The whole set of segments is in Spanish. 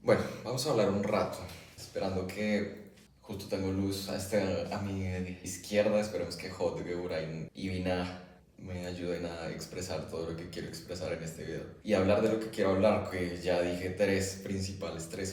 Bueno, vamos a hablar un rato, esperando que justo tengo luz a mi izquierda. Esperemos que Hot, Geura y Vina me ayuden a expresar todo lo que quiero expresar en este video. Y hablar de lo que quiero hablar, que ya dije tres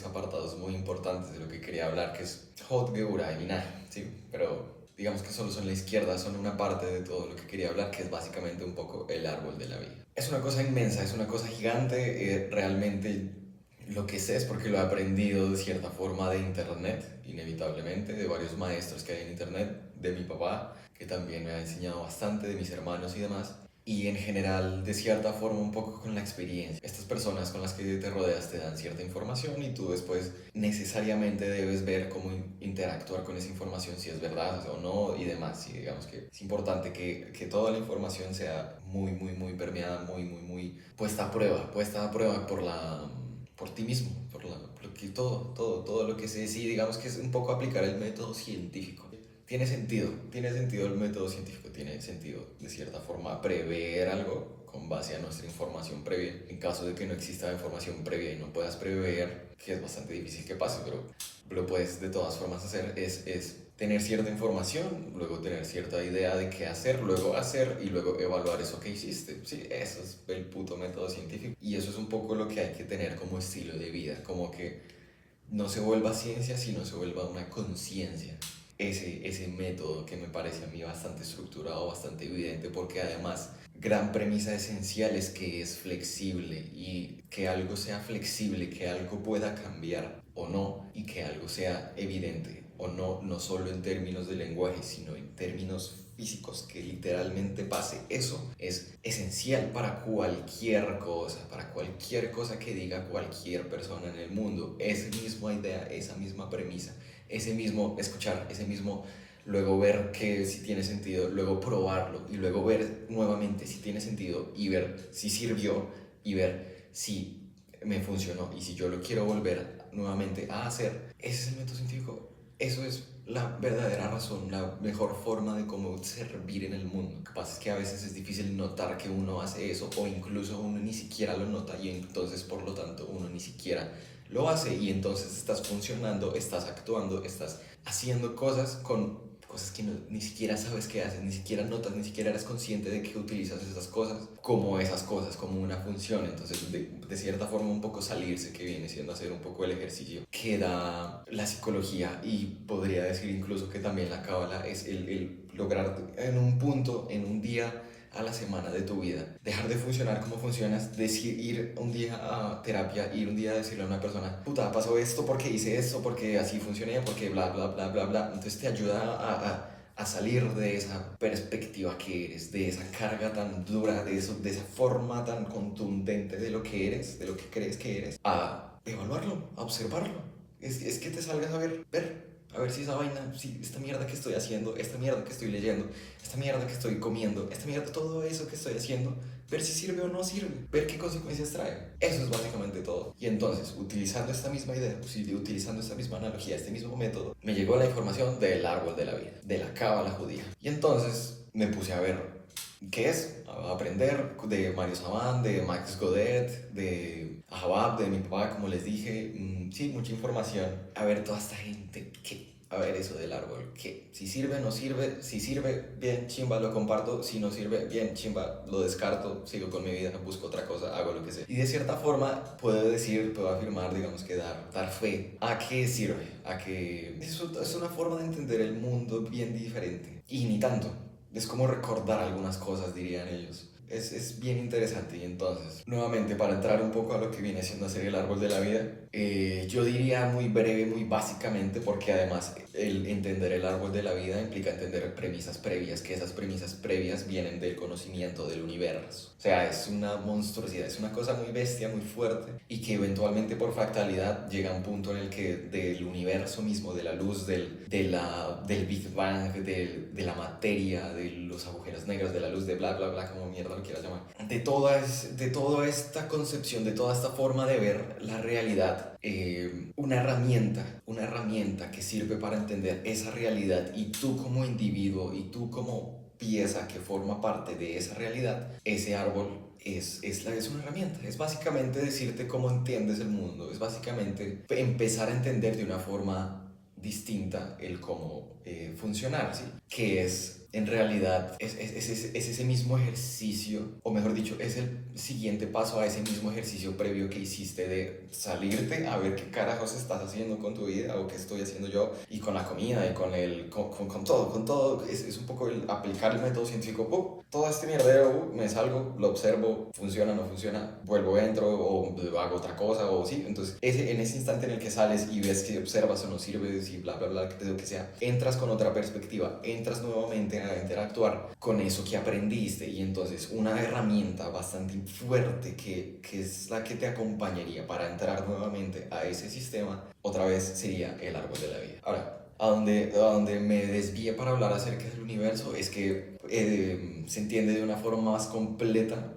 apartados muy importantes de lo que quería hablar, que es Hot, Geura y Vina, sí, pero digamos que solo son la izquierda, son una parte de todo lo que quería hablar, que es básicamente un poco el árbol de la vida. Es una cosa inmensa, es una cosa gigante, realmente lo que sé es porque lo he aprendido de cierta forma de internet, inevitablemente, de varios maestros que hay en internet, de mi papá, que también me ha enseñado bastante, de mis hermanos y demás. Y en general, de cierta forma, un poco con la experiencia. Estas personas con las que te rodeas te dan cierta información y tú después necesariamente debes ver cómo interactuar con esa información, si es verdad o no y demás. Y digamos que es importante que toda la información sea muy permeada, muy puesta a prueba por ti mismo, porque todo lo que sé, sí, digamos que es un poco aplicar el método científico. Tiene sentido el método científico, tiene sentido de cierta forma prever algo con base a nuestra información previa. En caso de que no exista información previa y no puedas prever, que es bastante difícil que pase, pero lo puedes de todas formas hacer, es tener cierta información, luego tener cierta idea de qué hacer, luego hacer y luego evaluar eso que hiciste. Sí, eso es el puto método científico. Y eso es un poco lo que hay que tener como estilo de vida, como que no se vuelva ciencia, sino se vuelva una conciencia. Ese método que me parece a mí bastante estructurado, bastante evidente, porque además gran premisa esencial es que es flexible y que algo sea flexible, que algo pueda cambiar o no y que algo sea evidente o no, no solo en términos de lenguaje, sino en términos físicos, que literalmente pase. Eso es esencial para cualquier cosa que diga cualquier persona en el mundo. Esa misma idea, esa misma premisa, ese mismo escuchar, ese mismo luego ver que si tiene sentido, luego probarlo y luego ver nuevamente si tiene sentido y ver si sirvió y ver si me funcionó y si yo lo quiero volver nuevamente a hacer. Ese es el método científico. Eso es la verdadera razón, la mejor forma de cómo servir en el mundo. Lo que pasa es que a veces es difícil notar que uno hace eso o incluso uno ni siquiera lo nota y entonces por lo tanto uno ni siquiera lo hace y entonces estás funcionando, estás actuando, estás haciendo cosas con cosas que ni siquiera sabes qué haces, ni siquiera notas, ni siquiera eres consciente de que utilizas esas cosas, como una función. Entonces, de cierta forma, un poco salirse, que viene siendo hacer un poco el ejercicio que da la psicología y podría decir incluso que también la cábala es el lograr en un punto, en un día a la semana de tu vida, dejar de funcionar como funcionas, decir, ir un día a terapia, ir un día a decirle a una persona, puta, pasó esto porque hice esto, porque así funcioné, porque bla. Entonces te ayuda a salir de esa perspectiva que eres, de esa carga tan dura, de esa forma tan contundente de lo que eres, de lo que crees que eres, a evaluarlo, a observarlo. Es que te salgas a ver si esa vaina, si esta mierda que estoy haciendo, esta mierda que estoy leyendo, esta mierda que estoy comiendo, esta mierda, todo eso que estoy haciendo, ver si sirve o no sirve, ver qué consecuencias trae. Eso es básicamente todo. Y entonces, utilizando esta misma idea, utilizando esta misma analogía, este mismo método, me llegó la información del árbol de la vida, de la cábala judía. Y entonces me puse a ver qué es, a aprender de Mario Saban, de Max Godet, de Ahabab, de mi papá, como les dije. Sí, mucha información. A ver toda esta gente que a ver eso del árbol, que si sirve, no sirve, si sirve, bien, chimba, lo comparto, si no sirve, bien, chimba, lo descarto, sigo con mi vida, busco otra cosa, hago lo que sea. Y de cierta forma puedo decir, puedo afirmar, digamos que dar fe a que sirve, a que eso es una forma de entender el mundo bien diferente. Y ni tanto, es como recordar algunas cosas, dirían ellos. Es bien interesante. Y entonces, nuevamente, para entrar un poco a lo que viene siendo hacer el árbol de la vida, yo diría muy breve, muy básicamente, porque además el entender el árbol de la vida implica entender premisas previas, que esas premisas previas vienen del conocimiento del universo. O sea, es una monstruosidad, es una cosa muy bestia, muy fuerte, y que eventualmente por fractalidad llega a un punto en el que del universo mismo, de la luz, del Big Bang, de la materia, de los agujeros negros, de la luz, de como mierda lo quieras llamar, de toda esta concepción, de toda esta forma de ver la realidad, una herramienta que sirve para entender esa realidad y tú como individuo y tú como pieza que forma parte de esa realidad, ese árbol es una herramienta. Es básicamente decirte cómo entiendes el mundo. Es básicamente empezar a entender de una forma distinta el cómo funcionar, ¿sí? Que es, en realidad, es ese mismo ejercicio, o mejor dicho, es el siguiente paso a ese mismo ejercicio previo que hiciste de salirte a ver qué carajos estás haciendo con tu vida o qué estoy haciendo yo y con la comida y con todo. Es un poco el aplicar el método científico. Todo este mierdero, me salgo, lo observo, funciona, no funciona, vuelvo, entro o hago otra cosa o sí. Entonces, en ese instante en el que sales y ves que observas o no sirves y bla, bla, bla, lo que sea, entras con otra perspectiva, entras nuevamente a interactuar con eso que aprendiste y entonces una herramienta bastante fuerte que es la que te acompañaría para entrar nuevamente a ese sistema, otra vez sería el árbol de la vida. Ahora, a donde me desvíe para hablar acerca del universo es que se entiende de una forma más completa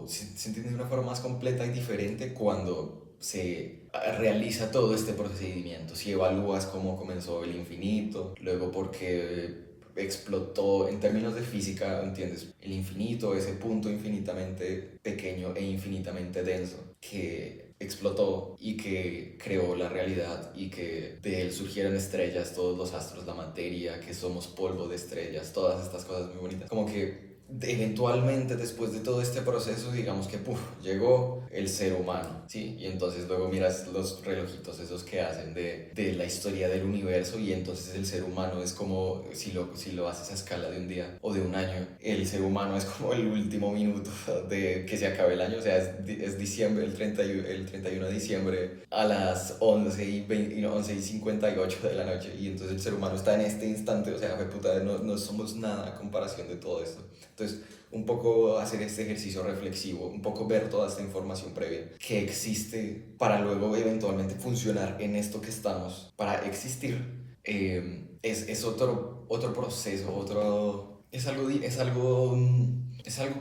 se entiende de una forma más completa y diferente cuando se realiza todo este procedimiento. Si evalúas cómo comenzó el infinito, luego porque explotó en términos de física, ¿entiendes? El infinito, ese punto infinitamente pequeño e infinitamente denso que explotó y que creó la realidad y que de él surgieron estrellas, todos los astros, la materia, que somos polvo de estrellas, todas estas cosas muy bonitas. Como que eventualmente después de todo este proceso, digamos que llegó el ser humano, ¿sí? Y entonces luego miras los relojitos esos que hacen de la historia del universo y entonces el ser humano es como, si lo haces a escala de un día o de un año, el ser humano es como el último minuto de que se acabe el año, o sea, es diciembre, el 31 de diciembre a las 11:58 de la noche y entonces el ser humano está en este instante, o sea, puta, no somos nada a comparación de todo esto. Entonces, un poco hacer este ejercicio reflexivo, un poco ver toda esta información previa que existe para luego eventualmente funcionar en esto que estamos, para existir, es otro proceso, es algo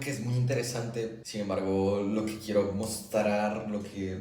que es muy interesante. Sin embargo, lo que quiero mostrar, lo que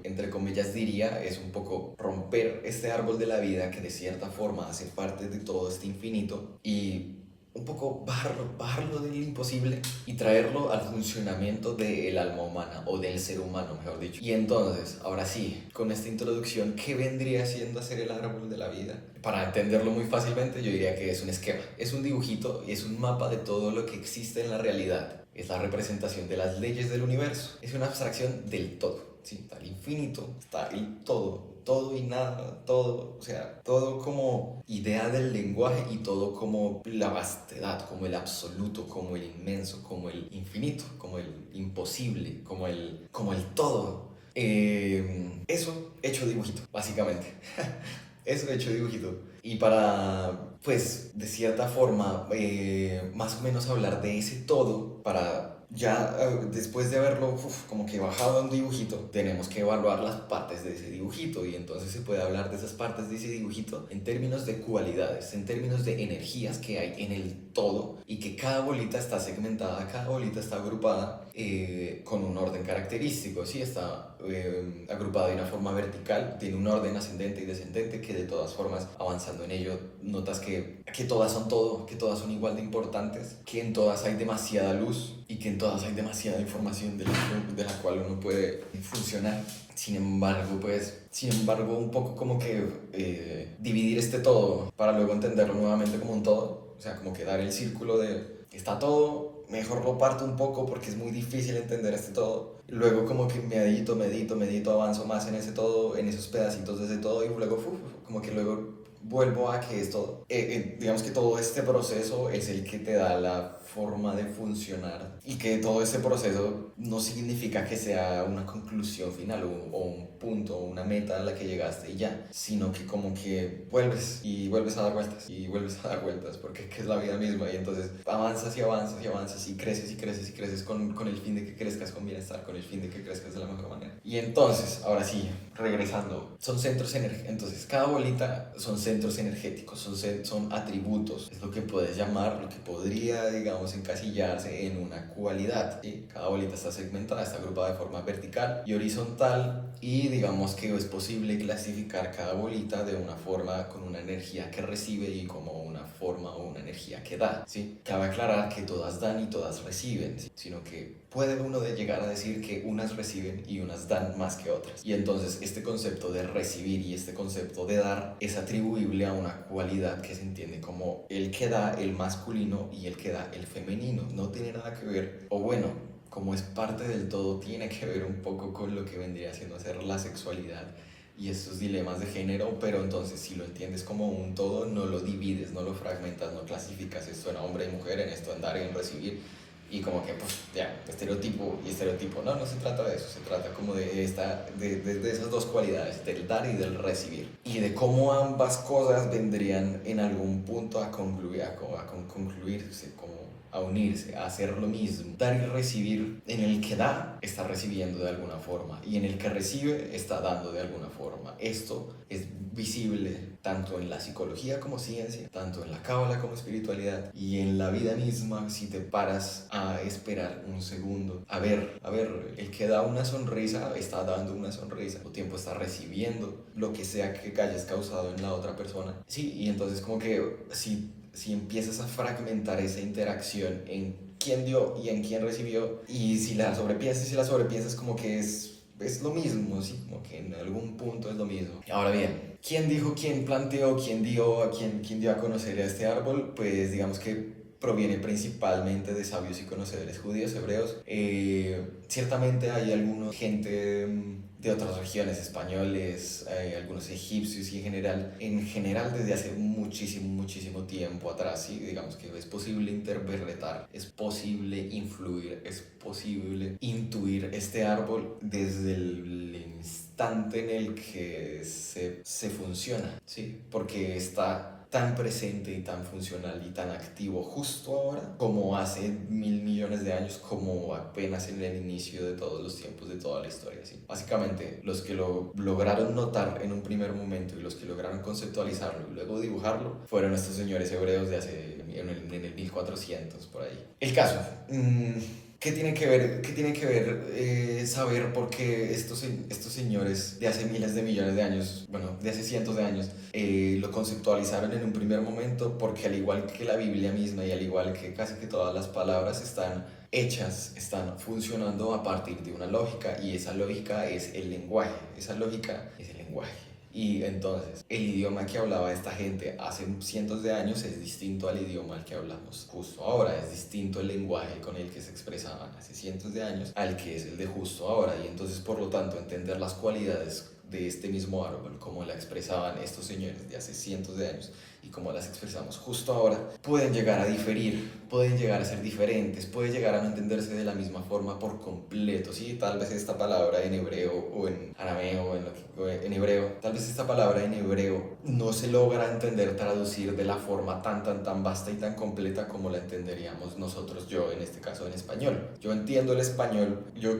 entre comillas diría, es un poco romper este árbol de la vida que de cierta forma hace parte de todo este infinito y un poco bajarlo del imposible y traerlo al funcionamiento del alma humana o del ser humano, mejor dicho. Y entonces, ahora sí, con esta introducción, ¿qué vendría siendo hacer el árbol de la vida? Para entenderlo muy fácilmente, yo diría que es un esquema, es un dibujito y es un mapa de todo lo que existe en la realidad. Es la representación de las leyes del universo, es una abstracción del todo. Sí, está el infinito, está el todo y nada, todo, o sea, todo como idea del lenguaje y todo como la vastedad, como el absoluto, como el inmenso, como el infinito, como el imposible, como el todo. Eso hecho dibujito, básicamente. Eso hecho dibujito. Y para, pues, de cierta forma, más o menos hablar de ese todo, para ya después de haberlo como que bajado a un dibujito, tenemos que evaluar las partes de ese dibujito y entonces se puede hablar de esas partes de ese dibujito en términos de cualidades, en términos de energías que hay en el todo y que cada bolita está segmentada, cada bolita está agrupada con un orden característico, ¿sí? Está agrupada de una forma vertical, tiene un orden ascendente y descendente que de todas formas, avanzando en ello, notas que todas son todo, que todas son igual de importantes, que en todas hay demasiada luz y que en todas hay demasiada información de la cual uno puede funcionar. Sin embargo, un poco como que dividir este todo para luego entenderlo nuevamente como un todo, o sea, como que dar el círculo de está todo, mejor lo parto un poco porque es muy difícil entender este todo. Luego como que medito, avanzo más en ese todo, en esos pedacitos de ese todo y luego como que luego vuelvo a que es todo. Digamos que todo este proceso es el que te da la forma de funcionar y que todo este proceso no significa que sea una conclusión final o un punto, una meta a la que llegaste y ya, sino que como que vuelves y vuelves a dar vueltas y vuelves a dar vueltas porque es la vida misma y entonces avanzas y avanzas y avanzas y creces y creces y creces con el fin de que crezcas con bienestar, con el fin de que crezcas de la mejor manera. Y entonces, ahora sí, regresando, son centros energéticos, entonces cada bolita son centros energéticos, son atributos, es lo que puedes llamar, lo que podría, digamos, encasillarse en una cualidad, ¿sí? Cada bolita está segmentada, está agrupada de forma vertical y horizontal y digamos que es posible clasificar cada bolita de una forma con una energía que recibe y como una forma o una energía que da, ¿sí? Cabe aclarar que todas dan y todas reciben, ¿sí? Sino que puede uno de llegar a decir que unas reciben y unas dan más que otras. Y entonces este concepto de recibir y este concepto de dar es atribuible a una cualidad que se entiende como el que da el masculino y el que da el femenino. No tiene nada que ver, o bueno, como es parte del todo, tiene que ver un poco con lo que vendría siendo ser la sexualidad y estos dilemas de género, pero entonces si lo entiendes como un todo, no lo divides, no lo fragmentas, no clasificas esto en hombre y mujer, en esto en dar y en recibir, y como que, pues, ya, estereotipo y estereotipo. No, no se trata de eso, se trata como de esas dos cualidades, del dar y del recibir. Y de cómo ambas cosas vendrían en algún punto a concluir, concluirse, como a unirse, a hacer lo mismo. Dar y recibir, en el que da, está recibiendo de alguna forma, y en el que recibe, está dando de alguna forma. Esto es visible tanto en la psicología como ciencia, tanto en la cábala como espiritualidad, y en la vida misma. Si te paras a esperar un segundo, a ver, el que da una sonrisa está dando una sonrisa, o tiempo está recibiendo lo que sea que hayas causado en la otra persona. Sí, y entonces como que si empiezas a fragmentar esa interacción en quién dio y en quién recibió, y si la sobrepiensas como que es lo mismo, ¿sí? Como que en algún punto es lo mismo. Ahora bien, ¿quién dijo, quién planteó, quién dio a conocer a este árbol? Pues digamos que proviene principalmente de sabios y conocedores judíos, hebreos. Ciertamente hay alguna gente de otras regiones, españoles, algunos egipcios, y en general desde hace muchísimo tiempo atrás, ¿sí? Digamos que es posible interpretar, es posible influir, es posible intuir este árbol desde el instante en el que se funciona, ¿sí? Porque está tan presente y tan funcional y tan activo justo ahora como hace 1.000 millones de años, como apenas en el inicio de todos los tiempos, de toda la historia, ¿sí? Básicamente, los que lo lograron notar en un primer momento y los que lograron conceptualizarlo y luego dibujarlo fueron estos señores hebreos de hace en el 1400 por ahí. El caso, ¿qué tiene que ver saber por qué estos señores de hace miles de millones de años, bueno, de hace cientos de años, lo conceptualizaron en un primer momento? Porque al igual que la Biblia misma y al igual que casi que todas las palabras están hechas, están funcionando a partir de una lógica, y esa lógica es el lenguaje, esa lógica es el lenguaje. Y entonces, el idioma que hablaba esta gente hace cientos de años es distinto al idioma al que hablamos justo ahora. Es distinto el lenguaje con el que se expresaban hace cientos de años al que es el de justo ahora. Y entonces, por lo tanto, entender las cualidades de este mismo árbol, como la expresaban estos señores de hace cientos de años y como las expresamos justo ahora, pueden llegar a diferir, pueden llegar a ser diferentes, puede llegar a no entenderse de la misma forma por completo, ¿sí? Tal vez esta palabra en hebreo o en arameo o en hebreo, tal vez esta palabra en hebreo no se logra entender, traducir de la forma tan vasta y tan completa como la entenderíamos nosotros, yo en este caso en español. Yo entiendo el español, quiero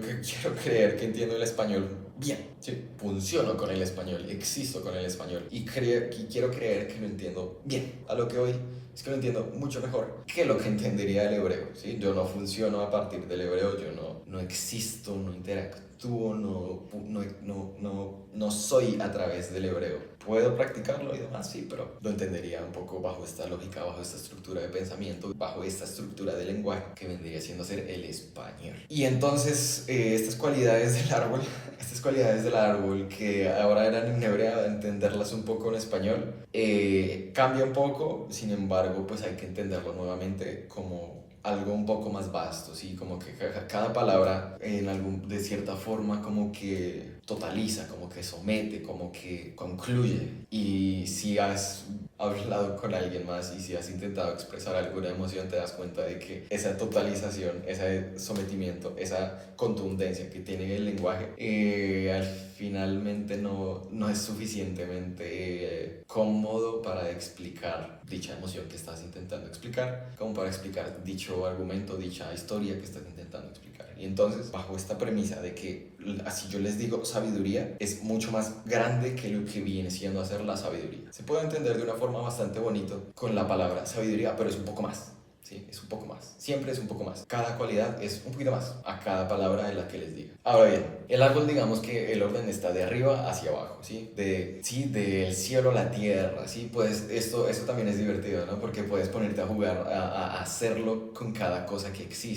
creer que entiendo el español bien, ¿sí? Funciono con el español, existo con el español, y quiero creer que lo entiendo bien. A lo que hoy es que lo entiendo mucho mejor que lo que entendería el hebreo, ¿sí? Yo no funciono a partir del hebreo, yo no existo, no interactúo, no soy a través del hebreo. Puedo practicarlo y demás, sí, pero lo entendería un poco bajo esta lógica, bajo esta estructura de pensamiento, bajo esta estructura de lenguaje que vendría siendo ser el español. Y entonces estas cualidades del árbol que ahora eran en hebreo, entenderlas un poco en español, cambia un poco. Sin embargo, pues hay que entenderlo nuevamente como algo un poco más vasto, ¿sí? Como que cada palabra de cierta forma como que totaliza, como que somete, como que concluye. Y si has hablado con alguien más y si has intentado expresar alguna emoción, te das cuenta de que esa totalización, ese sometimiento, esa contundencia que tiene el lenguaje, finalmente no es suficientemente cómodo para explicar dicha emoción que estás intentando explicar, como para explicar dicho argumento, dicha historia que estás intentando explicar. Y entonces, bajo esta premisa de que, así yo les digo, sabiduría es mucho más grande que lo que viene siendo hacer la sabiduría. Se puede entender de una forma bastante bonita con la palabra sabiduría, pero es un poco más. ¿sí? Es un poco más. Siempre es un poco más. Cada cualidad es un poquito más a cada palabra de la que les diga. Ahora bien, el árbol, digamos que el orden está de arriba hacia abajo, ¿sí? Sí, del cielo a la tierra, ¿sí? Pues esto también es divertido, ¿no? Porque puedes ponerte a jugar, a hacerlo con cada cosa que existe.